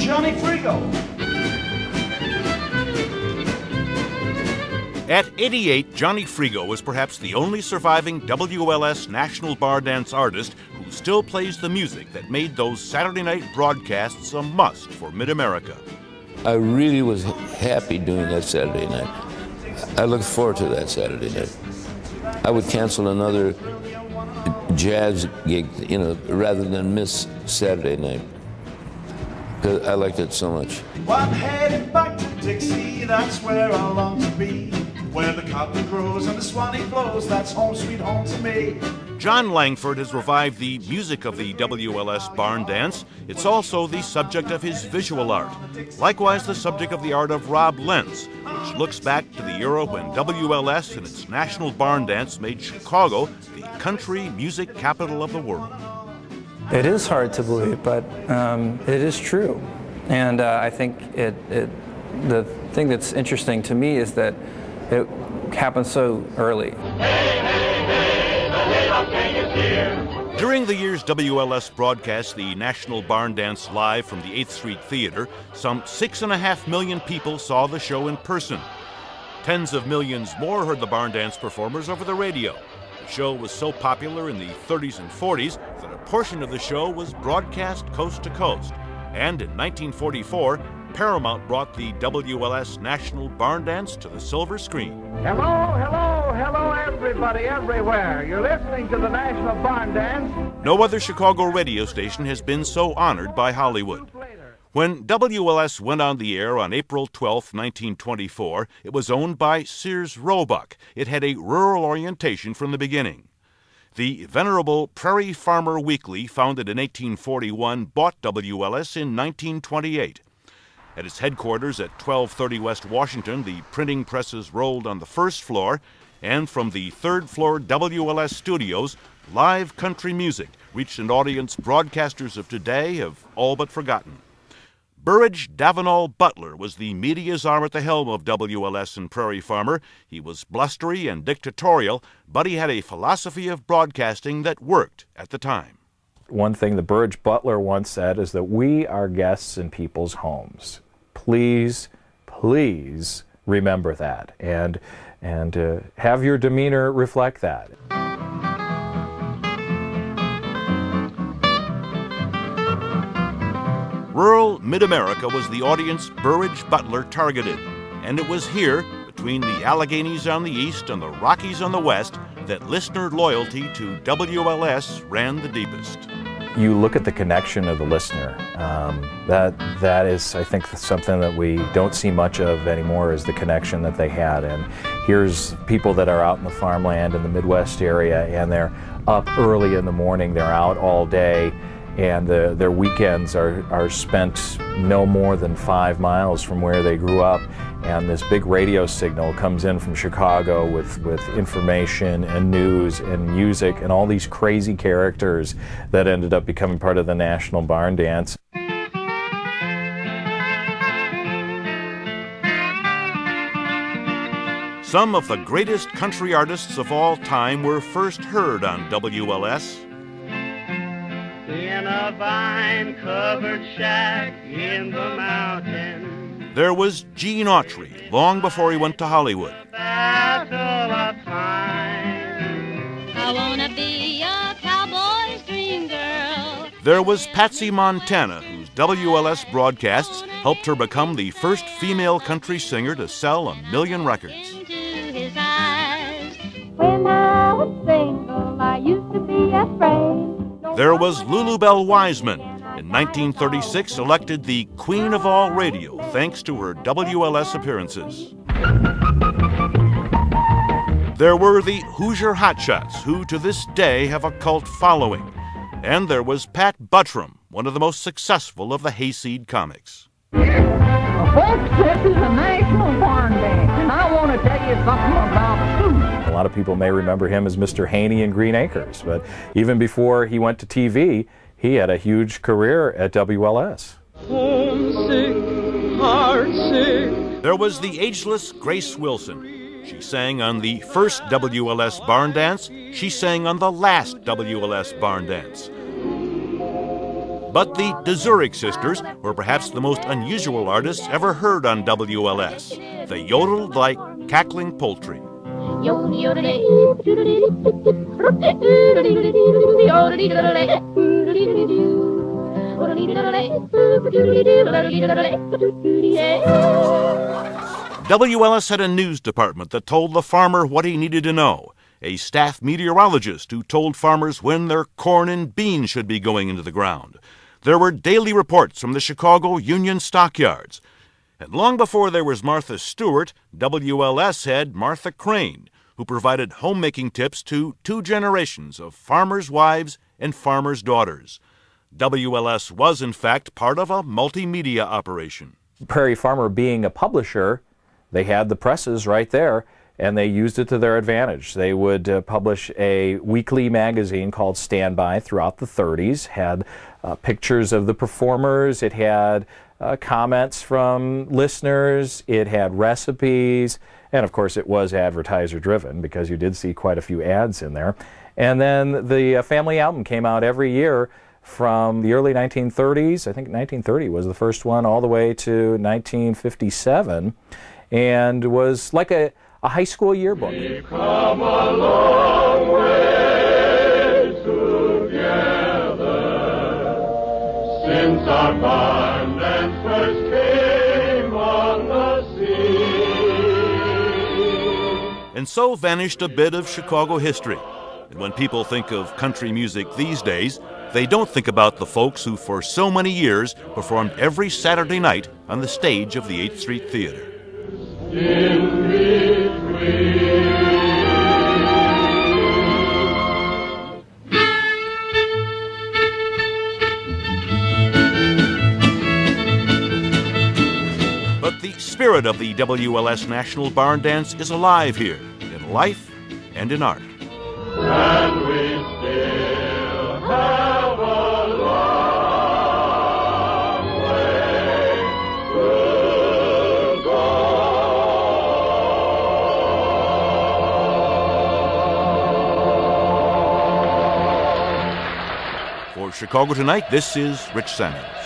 Johnny Frigo. At 88, Johnny Frigo was perhaps the only surviving WLS National Bar Dance artist who still plays the music that made those Saturday night broadcasts a must for mid-America. I really was happy doing that Saturday night. I looked forward to that Saturday night. I would cancel another jazz gig, rather than miss Saturday night, because I liked it so much. Well, I'm headed back to Dixie, that's where I long to be. Where the cotton grows and the Swanee flows, that's home sweet home to me. John Langford has revived the music of the WLS barn dance. It's also the subject of his visual art. Likewise, the subject of the art of Rob Lentz, which looks back to the era when WLS and its national barn dance made Chicago the country music capital of the world. It is hard to believe, but it is true. And I think the thing that's interesting to me is that it happened so early. During the year's WLS broadcast the National Barn Dance live from the 8th Street Theater, some 6.5 million people saw the show in person. Tens of millions more heard the barn dance performers over the radio. The show was so popular in the 30s and 40s that a portion of the show was broadcast coast to coast. And in 1944, Paramount brought the WLS National Barn Dance to the silver screen. Hello, everybody, everywhere. You're listening to the National Barn Dance. No other Chicago radio station has been so honored by Hollywood. When WLS went on the air on April 12, 1924, it was owned by Sears Roebuck. It had a rural orientation from the beginning. The venerable Prairie Farmer Weekly, founded in 1841, bought WLS in 1928. At its headquarters at 1230 West Washington, the printing presses rolled on the first floor, and from the third floor WLS studios, live country music reached an audience broadcasters of today have all but forgotten. Burridge Davenall Butler was the media's arm at the helm of WLS and Prairie Farmer. He was blustery and dictatorial, but he had a philosophy of broadcasting that worked at the time. One thing that Burridge Butler once said is that we are guests in people's homes. Please remember that and have your demeanor reflect that. Rural mid-America was the audience Burridge Butler targeted, and it was here, between the Alleghenies on the east and the Rockies on the west, that listener loyalty to WLS ran the deepest. You look at the connection of the listener. That is, I think, something that we don't see much of anymore, is the connection that they had. And here's people that are out in the farmland in the Midwest area, and they're up early in the morning, they're out all day, and their weekends are spent no more than 5 miles from where they grew up. And this big radio signal comes in from Chicago with information and news and music and all these crazy characters that ended up becoming part of the National Barn Dance. Some of the greatest country artists of all time were first heard on WLS. In a vine-covered shack in the mountains, there was Gene Autry, long before he went to Hollywood. I wanna be a cowboy's dream girl. There was Patsy Montana, whose WLS broadcasts helped her become the first female country singer to sell 1 million records. When I was single, I used to be afraid. There was Lulu Bell Wiseman, in 1936 elected the Queen of All Radio thanks to her WLS appearances. There were the Hoosier Hotshots, who to this day have a cult following. And there was Pat Buttram, one of the most successful of the Hayseed comics. Folks, this is a National Barn Dance, and I want to tell you something about food. A lot of people may remember him as Mr. Haney in Green Acres, but even before he went to TV, he had a huge career at WLS. homesick, heartsick. There was the ageless Grace Wilson. She sang on the first WLS Barn Dance. She sang on the last WLS Barn Dance. But the De Zurich sisters were perhaps the most unusual artists ever heard on WLS. They yodeled like cackling poultry. WLS had a news department that told the farmer what he needed to know, a staff meteorologist who told farmers when their corn and beans should be going into the ground. There were daily reports from the Chicago Union stockyards. And long before there was Martha Stewart, WLS had Martha Crane, who provided homemaking tips to 2 generations of farmers' wives and farmers' daughters. WLS was, in fact, part of a multimedia operation. Prairie Farmer being a publisher, they had the presses right there, and they used it to their advantage. They would publish a weekly magazine called Standby throughout the 30s, had pictures of the performers, it had comments from listeners, it had recipes, and of course it was advertiser driven because you did see quite a few ads in there. And then the family album came out every year from the early 1930s, I think 1930 was the first one, all the way to 1957, and was like a high school yearbook. We've come a long way together since our barn dance first came on the scene. And so vanished a bit of Chicago history. And when people think of country music these days, they don't think about the folks who for so many years performed every Saturday night on the stage of the 8th Street Theater. In between. But the spirit of the WLS National Barn Dance is alive here, in life and in art. And we still have a long way to go. For Chicago Tonight, this is Rich Samuels.